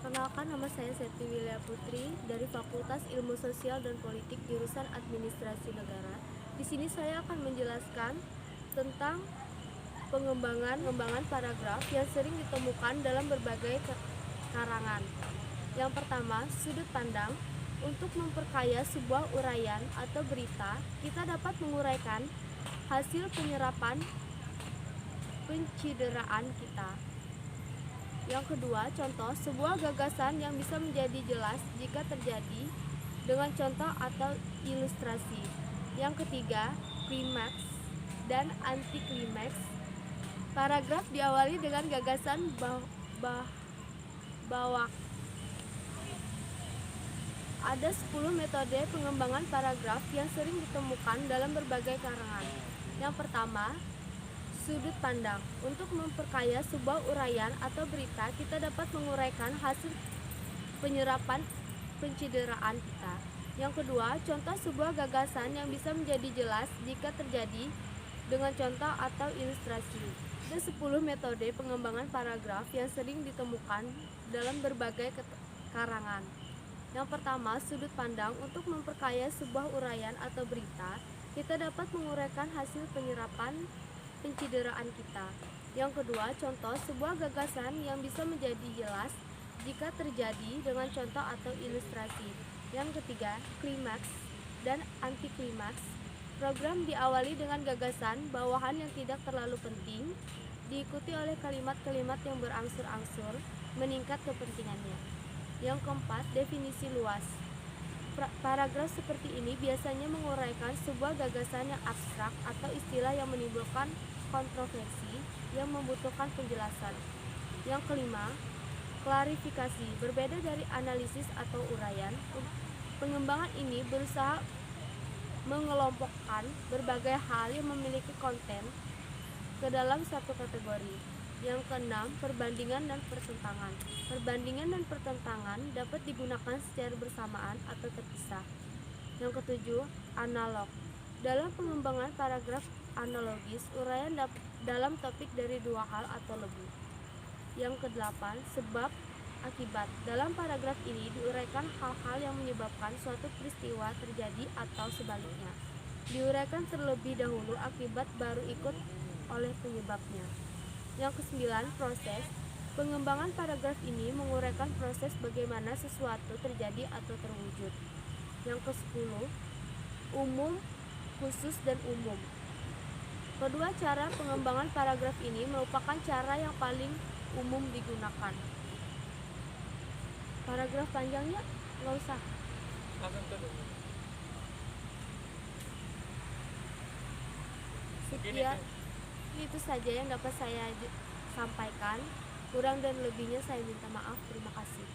Perkenalkan, nama saya Septi Wilia Putri dari Fakultas Ilmu Sosial dan Politik jurusan Administrasi Negara. Di sini saya akan menjelaskan tentang pengembangan paragraf yang sering ditemukan dalam berbagai karangan. Yang pertama, sudut pandang. Untuk memperkaya sebuah uraian atau berita, kita dapat menguraikan hasil penyerapan pencideraan kita. Yang kedua, contoh sebuah gagasan yang bisa menjadi jelas jika terjadi dengan contoh atau ilustrasi. Yang ketiga, klimaks dan anti klimaks. Paragraf diawali dengan gagasan bawah. Ada 10 metode pengembangan paragraf yang sering ditemukan dalam berbagai karangan. Yang pertama, sudut pandang. Untuk memperkaya sebuah uraian atau berita, kita dapat menguraikan hasil penyerapan pencideraan kita. Yang kedua, contoh sebuah gagasan yang bisa menjadi jelas jika terjadi dengan contoh atau ilustrasi. Ada 10 metode pengembangan paragraf yang sering ditemukan dalam berbagai karangan. Yang pertama, sudut pandang. Untuk memperkaya sebuah uraian atau berita, kita dapat menguraikan hasil penyerapan pencideraan kita. Yang kedua, contoh sebuah gagasan yang bisa menjadi jelas jika terjadi dengan contoh atau ilustrasi. Yang ketiga, klimaks dan anti klimaks. Program diawali dengan gagasan bawahan yang tidak terlalu penting, diikuti oleh kalimat-kalimat yang berangsur-angsur meningkat kepentingannya. Yang keempat, definisi luas. Paragraf seperti ini biasanya menguraikan sebuah gagasan yang abstrak atau istilah yang menimbulkan kontroversi yang membutuhkan penjelasan. Yang kelima, klarifikasi. Berbeda dari analisis atau uraian, pengembangan ini berusaha mengelompokkan berbagai hal yang memiliki konten ke dalam satu kategori. Yang keenam, perbandingan dan pertentangan. Perbandingan dan pertentangan dapat digunakan secara bersamaan atau terpisah. Yang ketujuh, analog. Dalam pengembangan paragraf analogis, uraian dalam topik dari dua hal atau lebih. Yang kedelapan, sebab akibat. Dalam paragraf ini diuraikan hal-hal yang menyebabkan suatu peristiwa terjadi atau sebaliknya. Diuraikan terlebih dahulu akibat baru ikut oleh penyebabnya. Yang kesembilan, proses. Pengembangan paragraf ini menguraikan proses bagaimana sesuatu terjadi atau terwujud. Yang ke-10, umum, khusus, dan umum. Kedua cara pengembangan paragraf ini merupakan cara yang paling umum digunakan. Paragraf panjangnya nggak usah. Sekian, itu saja yang dapat saya sampaikan. Kurang dan lebihnya saya minta maaf. Terima kasih.